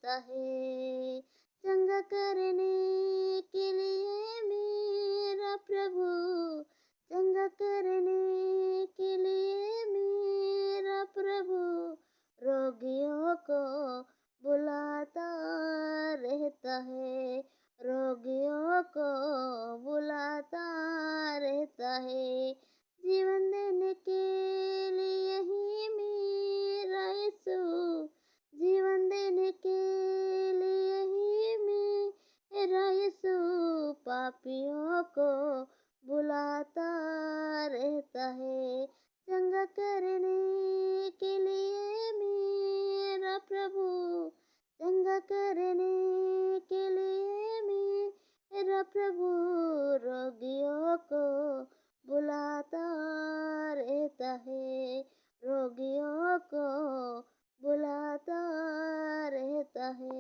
रहता है। चंगा करने के लिए मेरा प्रभु, चंगा करने के लिए मेरा प्रभु रोगियों को बुलाता रहता है, रोगियों को बुलाता रहता है। जीवन देने के लिए ही मेरा यीशु, जीवन देने के लिए ही मेरा यीशु पापियों को बुलाता रहता है। चंगा करने के लिए मेरा प्रभु, चंगा करने के लिए मेरा प्रभु